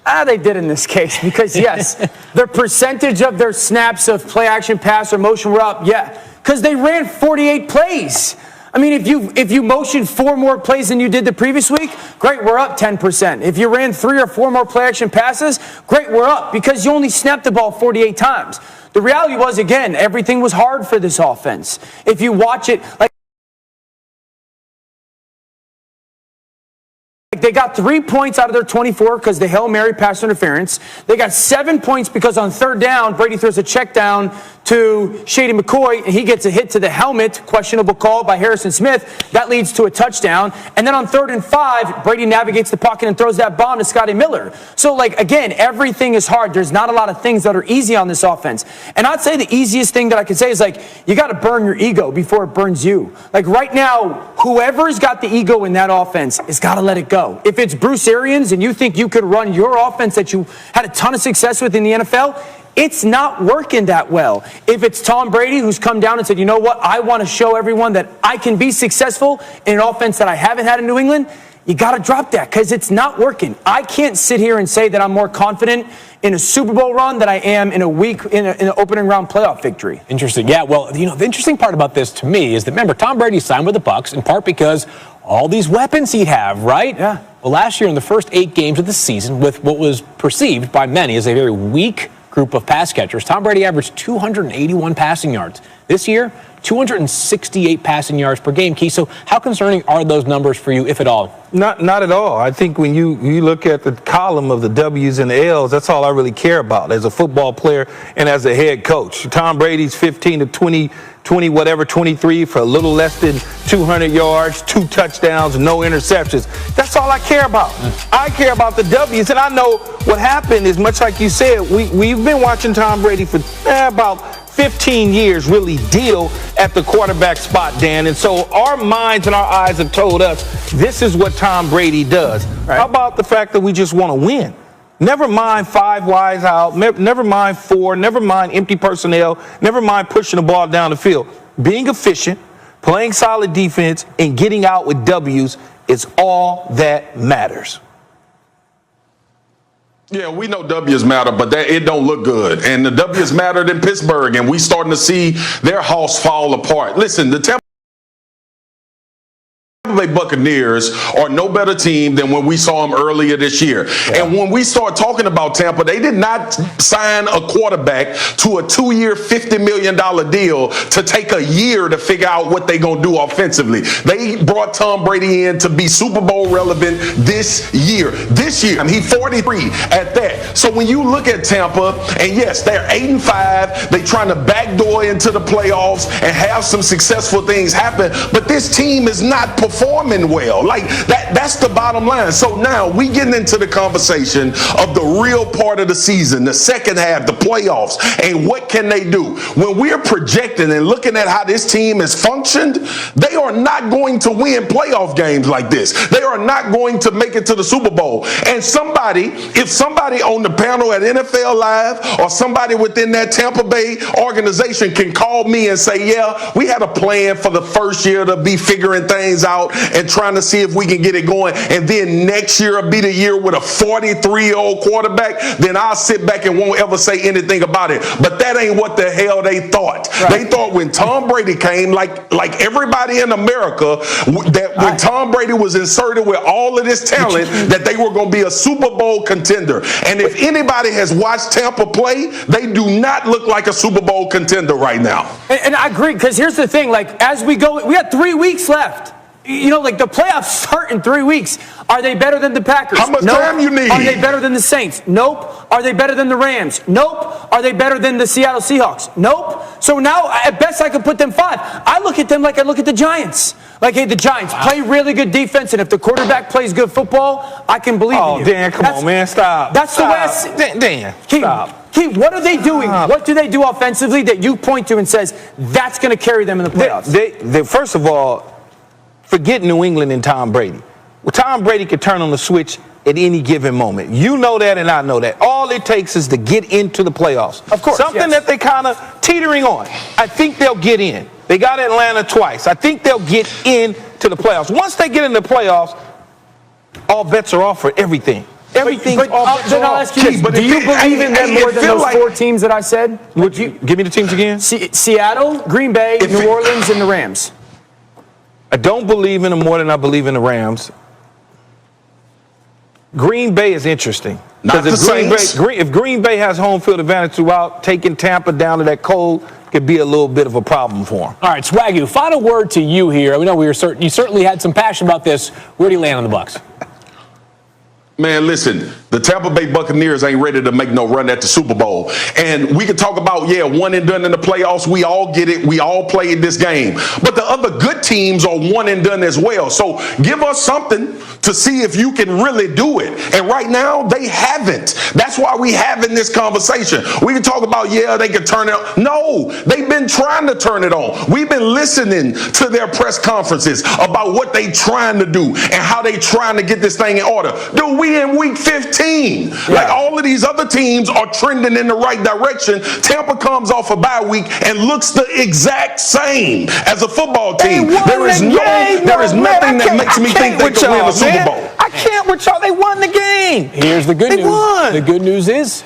They did in this case because, yes, the percentage of their snaps of play action, pass, or motion were up. Yeah, because they ran 48 plays. I mean, if you motioned 4 more plays than you did the previous week, great, we're up 10%. If you ran 3 or 4 more play action passes, great, we're up because you only snapped the ball 48 times. The reality was, again, everything was hard for this offense. If you watch it, they got 3 points out of their 24 because the Hail Mary pass interference. They got 7 points because on 3rd down, Brady throws a check down to Shady McCoy, and he gets a hit to the helmet, questionable call by Harrison Smith. That leads to a touchdown. And then on 3rd and 5, Brady navigates the pocket and throws that bomb to Scotty Miller. So, again, everything is hard. There's not a lot of things that are easy on this offense. And I'd say the easiest thing that I could say is, you got to burn your ego before it burns you. Right now, whoever's got the ego in that offense has got to let it go. If it's Bruce Arians and you think you could run your offense that you had a ton of success with in the NFL, it's not working that well. If it's Tom Brady who's come down and said, you know what, I want to show everyone that I can be successful in an offense that I haven't had in New England, you got to drop that because it's not working. I can't sit here and say that I'm more confident in a Super Bowl run than I am in an opening round playoff victory. Interesting. Yeah, well, the interesting part about this to me is that, remember, Tom Brady signed with the Bucs in part because all these weapons he'd have, right? Yeah. Well, last year in the first 8 games of the season, with what was perceived by many as a very weak group of pass catchers, Tom Brady averaged 281 passing yards. This year, 268 passing yards per game, Key. So how concerning are those numbers for you, if at all? Not at all. I think when you look at the column of the W's and the L's, that's all I really care about as a football player and as a head coach. Tom Brady's 15 to 23 for a little less than 200 yards, 2 touchdowns, no interceptions. That's all I care about. I care about the W's, and I know what happened is much like you said, we've been watching Tom Brady for about 15 years really deal at the quarterback spot, Dan. And so our minds and our eyes have told us this is what Tom Brady does. Right. How about the fact that we just want to win? Never mind 5 wides out, never mind 4, never mind empty personnel, never mind pushing the ball down the field. Being efficient, playing solid defense, and getting out with W's is all that matters. Yeah, we know W's matter, but it don't look good. And the W's mattered in Pittsburgh, and we starting to see their house fall apart. Listen, the Tampa Bay Buccaneers are no better team than when we saw them earlier this year. Yeah. And when we start talking about Tampa, they did not sign a quarterback to a 2-year, $50 million deal to take a year to figure out what they're going to do offensively. They brought Tom Brady in to be Super Bowl relevant this year. He's 43 at that. So when you look at Tampa, and yes, they're 8-5, they're trying to backdoor into the playoffs and have some successful things happen, but this team is not performing well. That's the bottom line. So now we getting into the conversation of the real part of the season, the second half, the playoffs, and what can they do? When we're projecting and looking at how this team has functioned, they are not going to win playoff games like this. They are not going to make it to the Super Bowl. And if somebody on the panel at NFL Live or somebody within that Tampa Bay organization can call me and say, yeah, we had a plan for the first year to be figuring things out and trying to see if we can get it going, and then next year will be the year with a 43-year-old quarterback, then I'll sit back and won't ever say anything about it. But that ain't what the hell they thought. Right. They thought when Tom Brady came, like everybody in America, that when Tom Brady was inserted with all of this talent, that they were going to be a Super Bowl contender. And if anybody has watched Tampa play, they do not look like a Super Bowl contender right now. And I agree, because here's the thing, as we go, we got 3 weeks left. The playoffs start in 3 weeks. Are they better than the Packers? How much time you need? Are they better than the Saints? Nope. Are they better than the Rams? Nope. Are they better than the Seattle Seahawks? Nope. So now, at best, I can put them 5. I look at them like I look at the Giants. Hey, the Giants play really good defense, and if the quarterback plays good football, I can believe in you. Dan, come on, man. Stop. That's the way I see it. Dan, stop. Keith, what are they doing? What do they do offensively that you point to and says that's going to carry them in the playoffs? They first of all, forget New England and Tom Brady. Well, Tom Brady could turn on the switch at any given moment. You know that, and I know that. All it takes is to get into the playoffs. Of course, something that they kind of teetering on. I think they'll get in. They got Atlanta twice. I think they'll get into the playoffs. Once they get in the playoffs, all bets are off for everything. everything's But off. then I'll ask you this. But Do you believe in them more than those like, 4 teams that I said? Would you give me the teams again? Seattle, Green Bay, New Orleans, and the Rams. I don't believe in them more than I believe in the Rams. Green Bay is interesting. Not Because the Saints. if Green Bay has home field advantage throughout, taking Tampa down to that cold could be a little bit of a problem for them. All right, Swagoo, final word to you here. We know you certainly had some passion about this. Where do you land on the Bucs? Man, listen, the Tampa Bay Buccaneers ain't ready to make no run at the Super Bowl. And we can talk about, one and done in the playoffs. We all get it. We all played this game. But the other good teams are one and done as well. So give us something to see if you can really do it. And right now, they haven't. That's why we having this conversation. We can talk about, they can turn it on. No, they've been trying to turn it on. We've been listening to their press conferences about what they trying to do and how they trying to get this thing in order. Dude, we in week 15. Like all of these other teams are trending in the right direction. Tampa comes off a bye week and looks the exact same as a football team. There is nothing that makes me think they can win the Super Bowl. I can't with y'all. They won the game. Here's the good news. Won. The good news is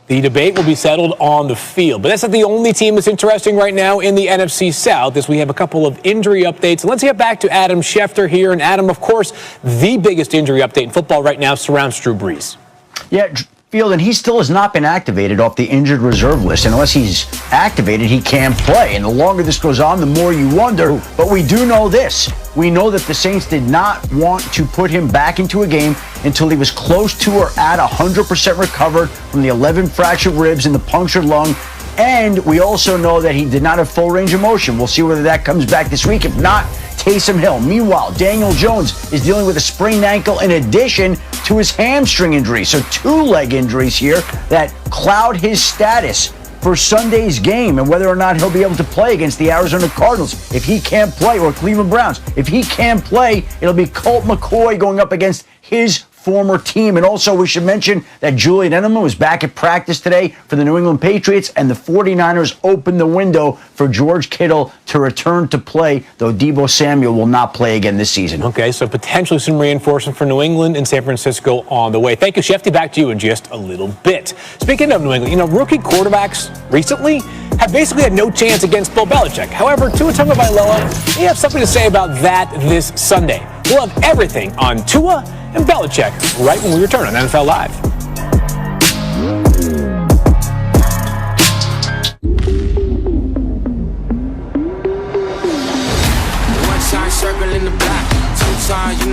the debate will be settled on the field. But that's not the only team that's interesting right now in the NFC South, as we have a couple of injury updates. Let's get back to Adam Schefter here. And Adam, of course, the biggest injury update in football right now surrounds Drew Brees. Yeah, Field, and he still has not been activated off the injured reserve list. And unless he's activated, he can't play. And the longer this goes on, the more you wonder. But we do know this. We know that the Saints did not want to put him back into a game until he was close to or at 100% recovered from the 11 fractured ribs and the punctured lung. And we also know that he did not have full range of motion. We'll see whether that comes back this week. If not, Taysom Hill. Meanwhile, Daniel Jones is dealing with a sprained ankle in addition to his hamstring injury. So 2 leg injuries here that cloud his status for Sunday's game and whether or not he'll be able to play against the Arizona Cardinals. If he can't play, or Cleveland Browns, if he can't play, it'll be Colt McCoy going up against his former team. And also we should mention that Julian Edelman was back at practice today for the New England Patriots, and the 49ers opened the window for George Kittle to return to play, though Deebo Samuel will not play again this season. Okay, so potentially some reinforcement for New England and San Francisco on the way. Thank you, Shefty. Back to you in just a little bit. Speaking of New England, rookie quarterbacks recently have basically had no chance against Bill Belichick. However, Tua Tagovailoa, we have something to say about that this Sunday. We'll have everything on Tua and Belichick right when we return on NFL Live. One shot circle in the block, 2 times,